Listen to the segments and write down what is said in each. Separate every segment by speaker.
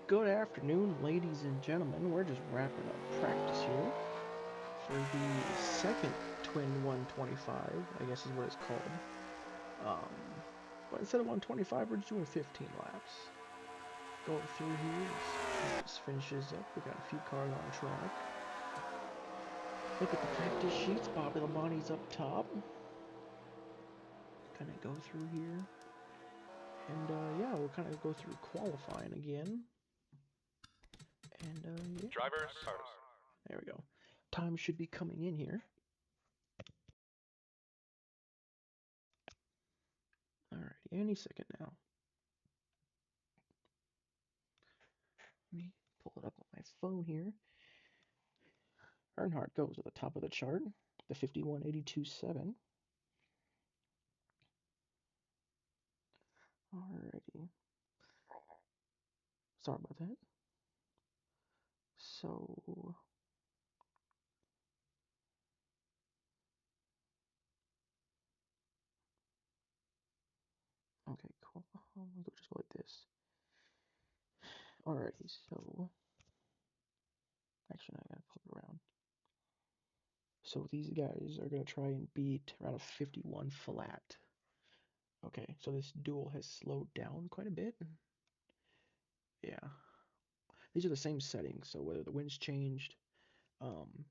Speaker 1: Good afternoon, ladies and gentlemen. We're just wrapping up practice here for the second Twin 125, I guess is what it's called. But instead of 125, we're just doing 15 laps. Going through here, this finishes up. We got a few cars on track. Look at the practice sheets. Bobby Labonte's up top. Kind of go through here. And yeah, we'll kind of go through qualifying again. And yeah.
Speaker 2: Drivers, start.
Speaker 1: There we go. Time should be coming in here. Alright, any second now. Let me pull it up on my phone here. Earnhardt goes at the top of the chart, the 51.82.7. Alrighty. Sorry about that. So, okay, cool. We'll just go like this. Alrighty, so, actually, I gotta flip it around. So these guys are gonna try and beat around a 51 flat. Okay, so this duel has slowed down quite a bit. Yeah. These are the same settings, so whether the wind's changed, um,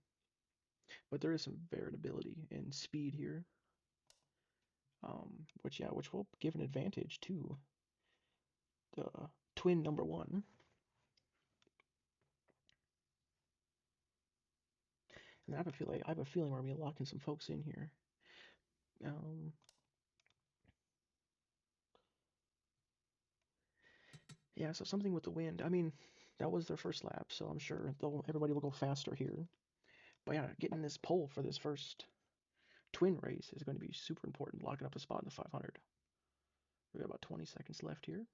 Speaker 1: but there is some variability in speed here, which will give an advantage to the twin number one. And I have a feeling we're gonna be locking some folks in here. Yeah, so something with the wind. I mean, that was their first lap, so I'm sure everybody will go faster here. But yeah, getting this pole for this first twin race is going to be super important, locking up a spot in the 500. We got about 20 seconds left here.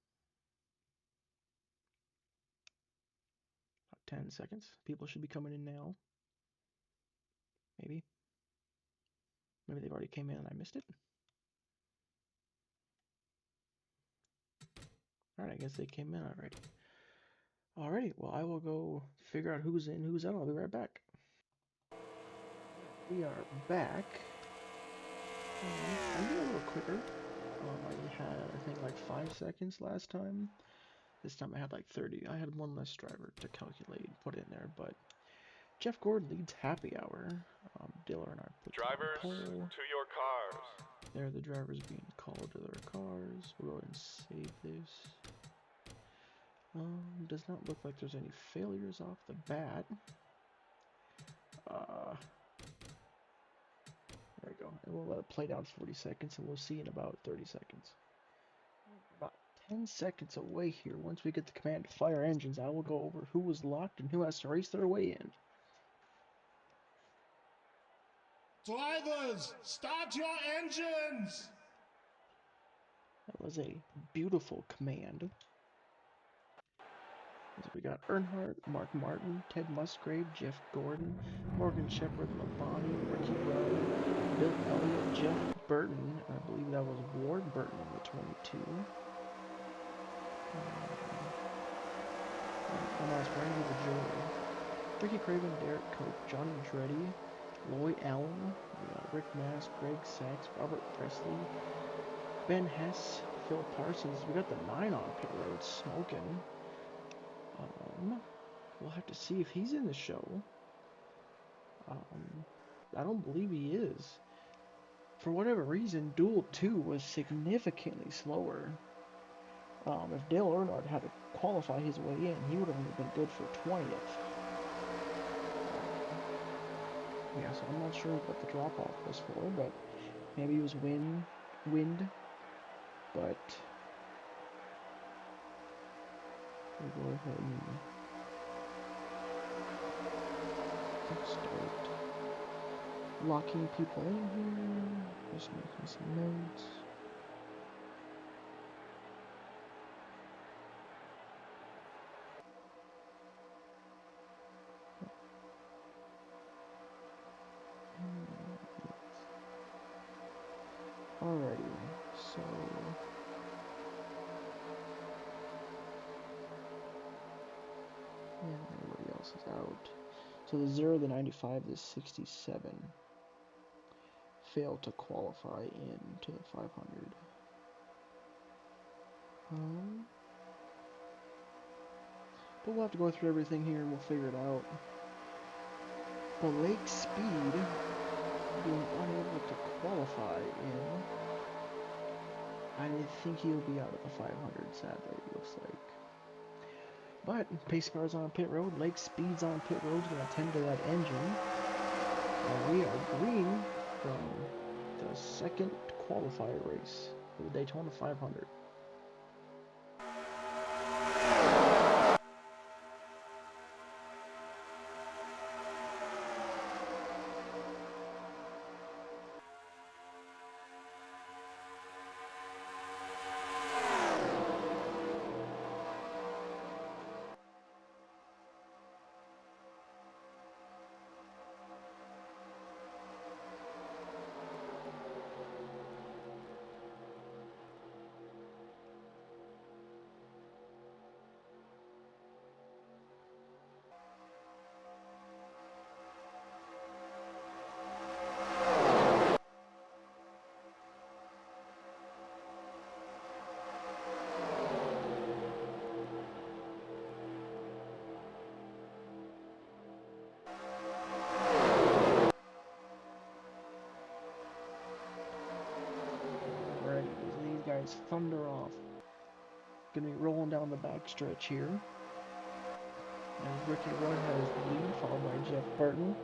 Speaker 1: About 10 seconds. People should be coming in now. Maybe. Maybe they've already came in and I missed it. Alright, I guess they came in already. Alrighty, well, I will go figure out who's in, who's out. I'll be right back. We are back. I'm doing a little quicker. I had, I think, like 5 seconds last time. This time I had like 30. I had one less driver to calculate and put in there, but Jeff Gordon leads happy hour. Diller and I put on
Speaker 2: Drivers,
Speaker 1: pole.
Speaker 2: to your cars.
Speaker 1: There, the drivers being called to their cars. We'll go ahead and save this. Does not look like there's any failures off the bat. There we go. And we'll let it play down 40 seconds, and we'll see in about 30 seconds. About 10 seconds away here. Once we get the command to fire engines, I will go over who was locked and who has to race their way in.
Speaker 3: Drivers, start your engines!
Speaker 1: That was a beautiful command. So we got Earnhardt, Mark Martin, Ted Musgrave, Jeff Gordon, Morgan Shepherd, Labonte, Ricky Rowe, Bill Elliott, Jeff Burton. I believe that was Ward Burton in the 22. Almost Randy the Joy. Ricky Craven, Derek Cope, Johnny Andretti, Lloyd Allen, Rick Mass, Greg Sachs, Robert Presley, Ben Hess, Phil Parsons. We got the 9 on pit road smoking. We'll have to see if he's in the show. I don't believe he is. For whatever reason, Duel 2 was significantly slower. If Dale Earnhardt had to qualify his way in, he would have only been good for 20th. Yeah, so I'm not sure what the drop-off was for, but maybe it was wind, but we'll go ahead and start locking people in here, just making some notes. Alrighty, so passes out. So the 0 to 95 is 67. Failed to qualify into the 500. But we'll have to go through everything here and we'll figure it out. But Lake Speed being unable to qualify in. I think he'll be out of the 500, sadly, it looks like. But pace car's on pit road, Lake Speed's on pit road, going to tend to that engine. And we are green from the second qualifier race for the Daytona 500. Alrighty, these guys thunder off. Gonna be rolling down the backstretch here. As Ricky Rudd has the lead, followed by Jeff Burton.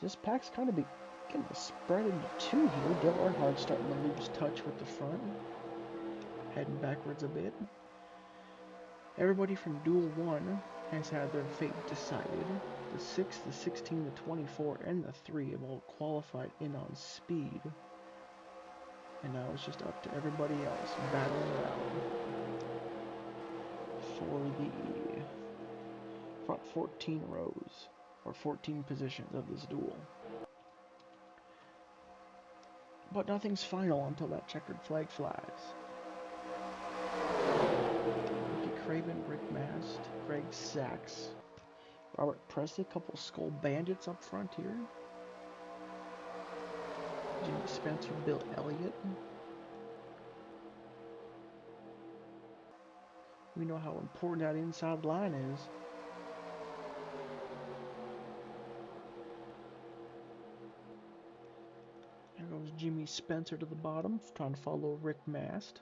Speaker 1: This pack's kind of getting spread into two here. Dale Earnhardt starting to lose touch with the front. Heading backwards a bit. Everybody from Duel 1 has had their fate decided. The 6, the 16, the 24, and the 3 have all qualified in on speed. And now it's just up to everybody else battling it out for the front 14 rows, or 14 positions of this duel. But nothing's final until that checkered flag flies. Ricky Craven, Rick Mast, Greg Sachs, Robert Presley, couple Skull Bandits up front here. Jimmy Spencer, Bill Elliott. We know how important that inside line is. There goes Jimmy Spencer to the bottom, trying to follow Rick Mast.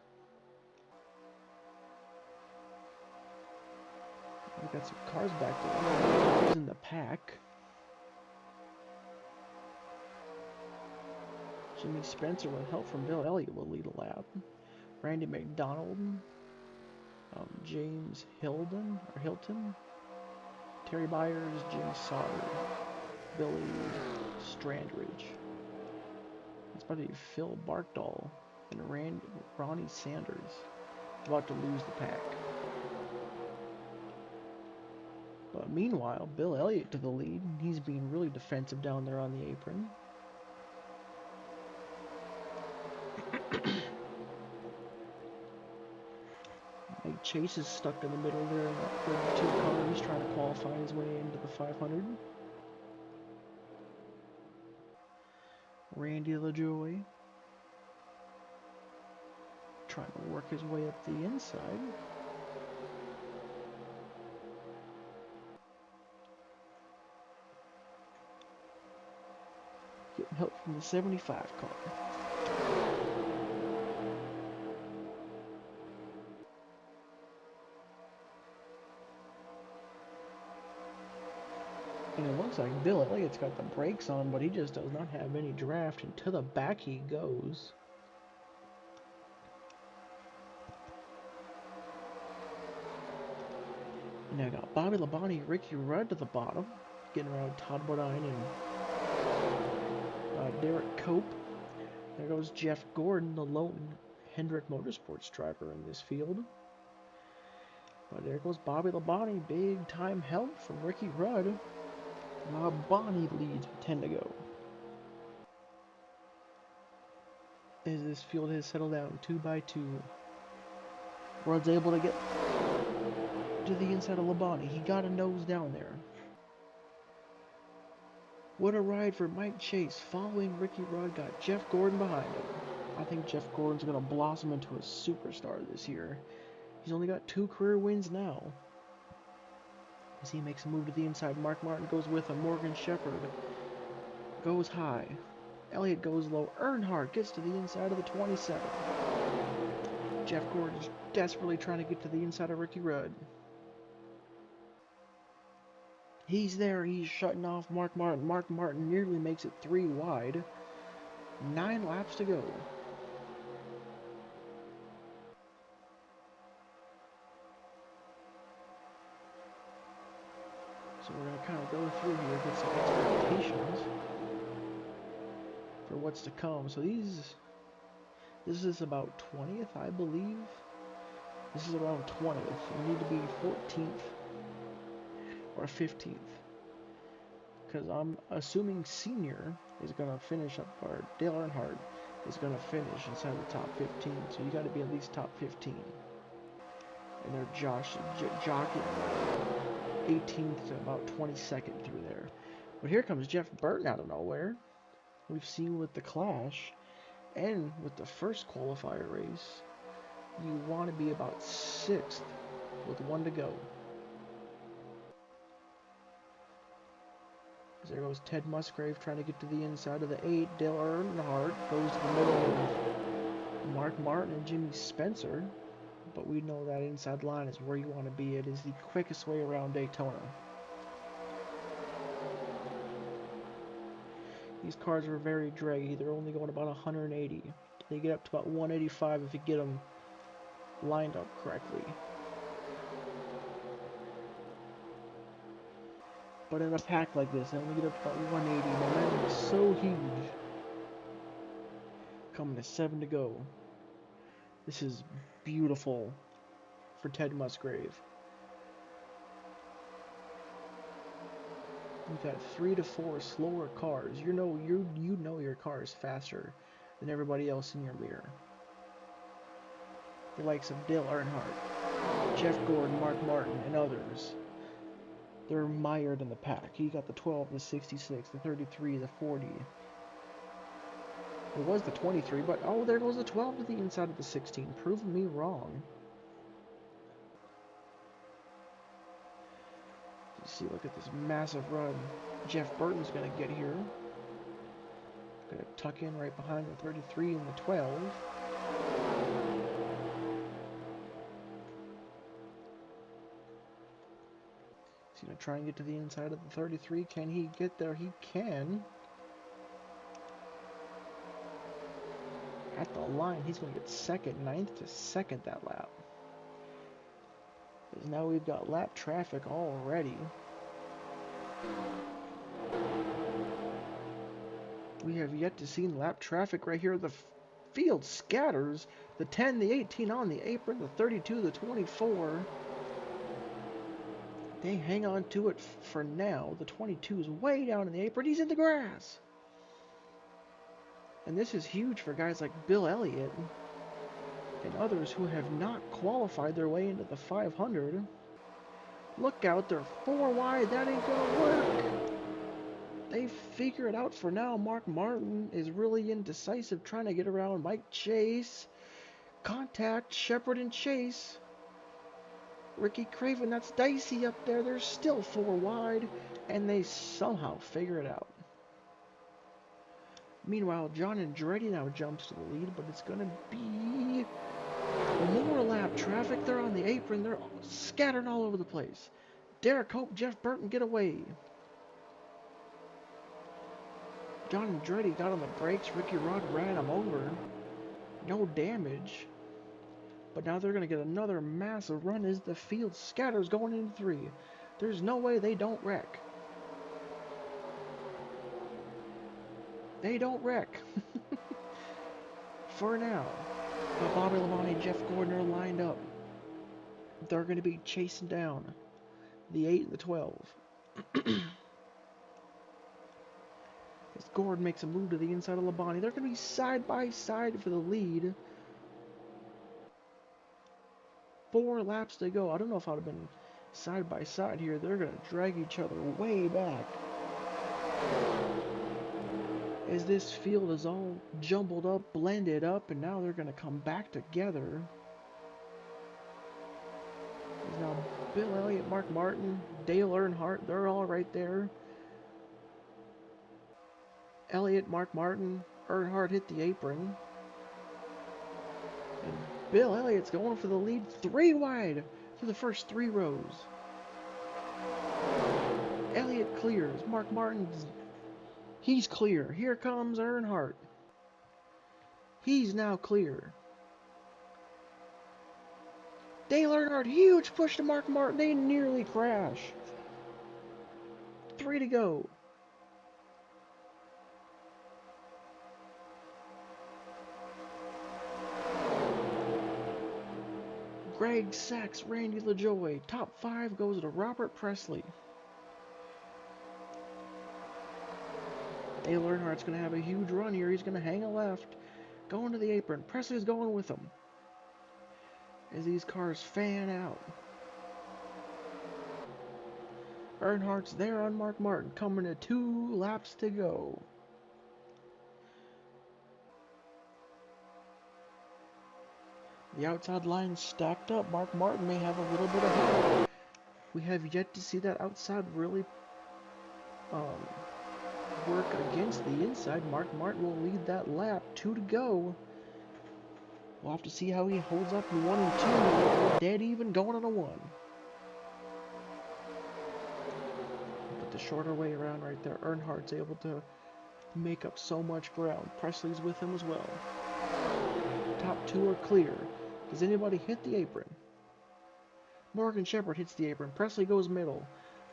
Speaker 1: We got some cars back there in the pack. Jimmy Spencer, with help from Bill Elliott, will lead a lap. Randy McDonald, James Hilton, Terry Byers, Jim Sauter, Billy Strandridge. It's about to be Phil Barkdahl and Ronnie Sanders. About to lose the pack. But meanwhile, Bill Elliott to the lead. He's being really defensive down there on the apron. Mike Chase is stuck in the middle there in that 32 car. He's trying to qualify his way into the 500. Randy LaJoy trying to work his way up the inside. Getting help from the 75 car. And it looks like Bill Elliott's got the brakes on, but he just does not have any draft, and to the back he goes. And I got Bobby Labonte, Ricky Rudd to the bottom, getting around Todd Bodine and Derek Cope. There goes Jeff Gordon, the lone Hendrick Motorsports driver in this field. But there goes Bobby Labonte, big time help from Ricky Rudd. Labonte leads with 10 to go. As this field has settled down 2 by 2. Rudd's able to get to the inside of Labonte. He got a nose down there. What a ride for Mike Chase. Following Ricky Rudd, got Jeff Gordon behind him. I think Jeff Gordon's going to blossom into a superstar this year. He's only got 2 career wins now. As he makes a move to the inside, Mark Martin goes with him. Morgan Shepherd goes high. Elliott goes low. Earnhardt gets to the inside of the 27. Jeff Gordon's desperately trying to get to the inside of Ricky Rudd. He's there. He's shutting off Mark Martin. Mark Martin nearly makes it 3 wide. 9 laps to go. So we're going to kind of go through here, get some expectations for what's to come. So this is about 20th, I believe. This is around 20th. We need to be 14th or 15th. Because I'm assuming Senior is going to finish up, or Dale Earnhardt is going to finish inside the top 15. So you got to be at least top 15. And they're jockeying 18th to about 22nd through there. But here comes Jeff Burton out of nowhere. We've seen with the Clash and with the first qualifier race, you want to be about 6th with 1 to go. There goes Ted Musgrave trying to get to the inside of the 8. Dale Earnhardt goes to the middle of Mark Martin and Jimmy Spencer. But we know that inside line is where you want to be. It is the quickest way around Daytona. These cars are very draggy. They're only going about 180. They get up to about 185 if you get them lined up correctly. But in a pack like this, they only get up to about 180. Momentum is so huge. Coming to 7 to go. This is beautiful for Ted Musgrave. You've got 3 to 4 slower cars. You know your car is faster than everybody else in your mirror. The likes of Dale Earnhardt, Jeff Gordon, Mark Martin, and others. They're mired in the pack. You got the 12, the 66, the 33, the 40. It was the 23, but oh, there goes the 12 to the inside of the 16, proving me wrong. Let's see, look at this massive run Jeff Burton's going to get here. Going to tuck in right behind the 33 and the 12. He's going to try and get to the inside of the 33. Can he get there? He can. At the line, he's going to get second, 9th to 2nd that lap. Because now we've got lap traffic already. We have yet to see lap traffic right here. The field scatters. The 10, the 18 on the apron, the 32, the 24. They hang on to it for now. The 22 is way down in the apron. He's in the grass. And this is huge for guys like Bill Elliott and others who have not qualified their way into the 500. Look out, they're 4 wide. That ain't going to work. They figure it out for now. Mark Martin is really indecisive, trying to get around Mike Chase. Contact Shepherd and Chase. Ricky Craven, that's dicey up there. They're still 4 wide, and they somehow figure it out. Meanwhile, John Andretti now jumps to the lead, but it's going to be more lap traffic. They're on the apron. They're scattered all over the place. Derek Hope, Jeff Burton get away. John Andretti got on the brakes. Ricky Rudd ran him over. No damage. But now they're going to get another massive run as the field scatters going into 3. There's no way they don't wreck. They don't wreck. For now. But Bobby Labonte and Jeff Gordon are lined up. They're going to be chasing down the 8 and the 12. As Gordon makes a move to the inside of Labonte, they're going to be side by side for the lead. 4 laps to go. I don't know if I would have been side by side here. They're going to drag each other way back. As this field is all jumbled up, blended up, and now they're going to come back together. As now Bill Elliott, Mark Martin, Dale Earnhardt, they're all right there. Elliott, Mark Martin, Earnhardt hit the apron. And Bill Elliott's going for the lead 3 wide through the first 3 rows. Elliott clears. Mark Martin's... He's clear. Here comes Earnhardt. He's now clear. Dale Earnhardt, huge push to Mark Martin. They nearly crash. 3 to go. Greg Sachs, Randy LaJoy. Top 5 goes to Robert Presley. Dale Earnhardt's going to have a huge run here. He's going to hang a left. Going to the apron. Presley's going with him. As these cars fan out. Earnhardt's there on Mark Martin. Coming to 2 laps to go. The outside line stacked up. Mark Martin may have a little bit of help. We have yet to see that outside really work against the inside. Mark Martin will lead that lap. 2 to go. We'll have to see how he holds up in 1 and 2. Dead even going on a 1. But the shorter way around right there. Earnhardt's able to make up so much ground. Presley's with him as well. Top 2 are clear. Does anybody hit the apron? Morgan Shepherd hits the apron. Presley goes middle.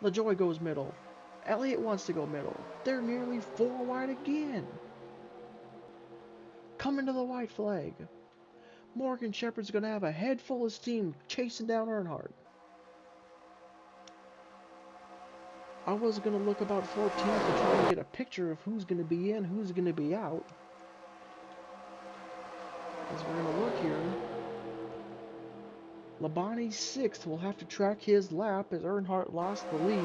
Speaker 1: LaJoy goes middle. Elliott wants to go middle. They're nearly 4 wide again. Coming to the white flag. Morgan Shepherd's going to have a head full of steam chasing down Earnhardt. I was going to look about 14th to try and get a picture of who's going to be in, who's going to be out. As we're going to look here. Labonte 6th will have to track his lap as Earnhardt lost the lead.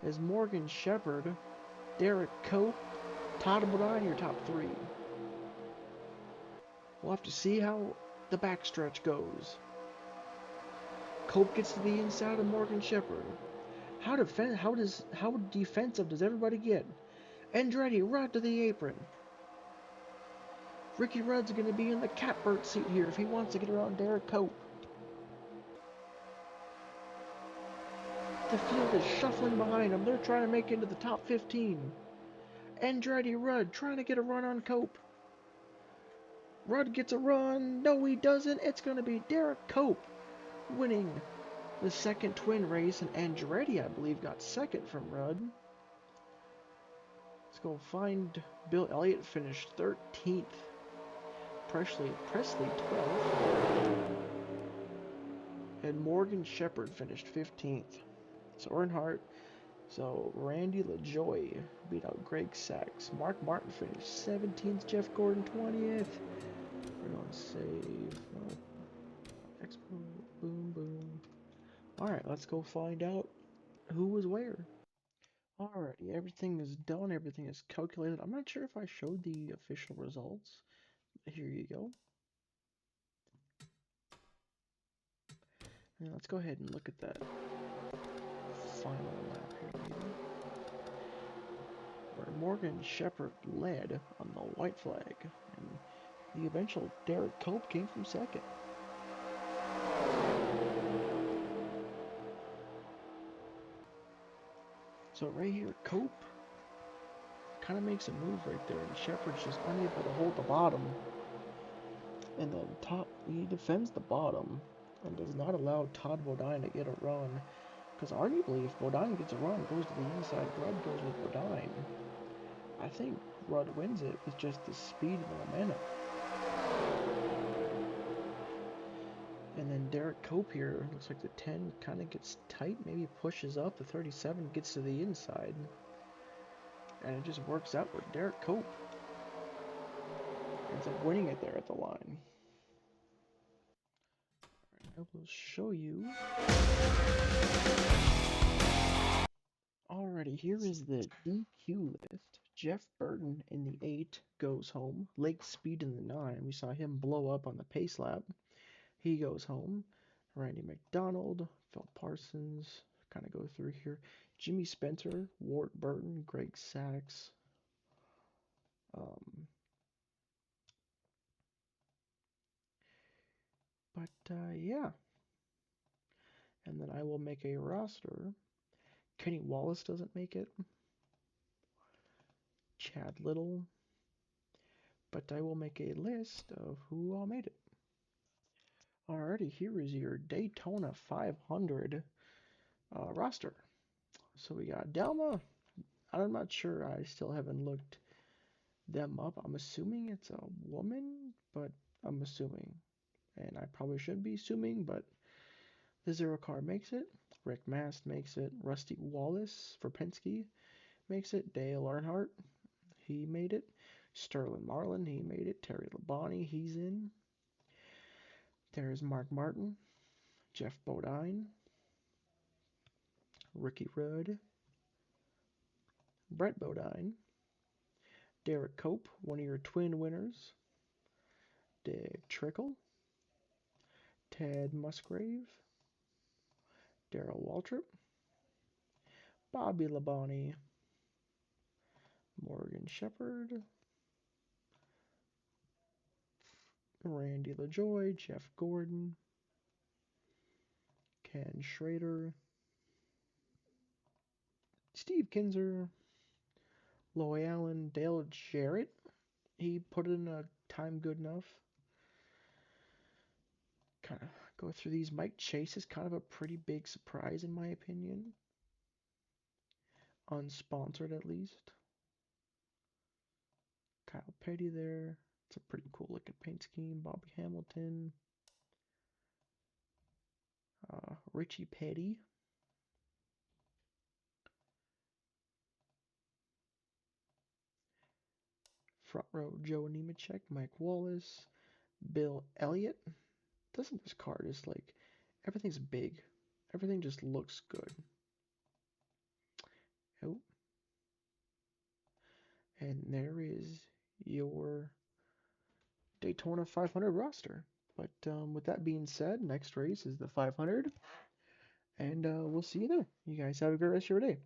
Speaker 1: As Morgan Shepherd, Derek Cope, Todd Bodine, your top 3. We'll have to see how the backstretch goes. Cope gets to the inside of Morgan Shepherd. How defensive does everybody get? Andretti, Rudd to the apron. Ricky Rudd's going to be in the catbird seat here if he wants to get around Derek Cope. The field is shuffling behind him. They're trying to make it into the top 15. Andretti Rudd trying to get a run on Cope. Rudd gets a run. No, he doesn't. It's going to be Derek Cope winning the second twin race. And Andretti, I believe, got second from Rudd. Let's go find Bill Elliott finished 13th. Presley 12th. And Morgan Shepherd finished 15th. So Earnhardt. So Randy LaJoy beat out Greg Sachs. Mark Martin finished 17th. Jeff Gordon 20th. We're going to save. Expo. Boom, boom. Alright, let's go find out who was where. Alrighty, everything is done. Everything is calculated. I'm not sure if I showed the official results. Here you go. And let's go ahead and look at that final lap here. Where Morgan Shepherd led on the white flag, and the eventual Derek Cope came from second. So right here, Cope kind of makes a move right there, and Shepherd's just unable to hold the bottom. And then he defends the bottom and does not allow Todd Bodine to get a run. Because arguably, if Bodine gets a run, goes to the inside, Rudd goes with Bodine. I think Rudd wins it with just the speed and the momentum. And then Derek Cope here, looks like the 10 kind of gets tight, maybe pushes up, the 37 gets to the inside. And it just works out with Derek Cope. Ends up winning it there at the line. I will show you. Alrighty, Here is the DQ list. Jeff Burton in the 8 goes home. Lake Speed in the 9. We saw him blow up on the pace lap. He goes home. Randy McDonald, Phil Parsons, kind of go through here. Jimmy Spencer, Wart Burton, Greg Sacks. Um, yeah. And then I will make a roster. Kenny Wallace doesn't make it. Chad Little. But I will make a list of who all made it. Alrighty, here is your Daytona 500 roster. So we got Delma. I'm not sure. I still haven't looked them up. I'm assuming it's a woman, but I'm assuming. And I probably should be assuming, but the Zero Car makes it. Rick Mast makes it. Rusty Wallace for Penske makes it. Dale Earnhardt, he made it. Sterling Marlin, he made it. Terry Labonte, he's in. There's Mark Martin, Jeff Bodine, Ricky Rudd, Brett Bodine, Derek Cope, one of your twin winners, Dave Trickle, Ted Musgrave, Darrell Waltrip, Bobby Labonte, Morgan Shepherd, Randy LaJoy, Jeff Gordon, Ken Schrader, Steve Kinzer, Loy Allen, Dale Jarrett. He put in a time good enough. Kind of go through these. Mike Chase is kind of a pretty big surprise in my opinion. Unsponsored at least. Kyle Petty there. It's a pretty cool looking paint scheme. Bobby Hamilton. Richie Petty. Front row Joe Nemechek, Mike Wallace, Bill Elliott. Doesn't this car just like everything's big? Everything just looks good. Oh, and there is your Daytona 500 roster. But with that being said, next race is the 500, and we'll see you there. You guys have a great rest of your day.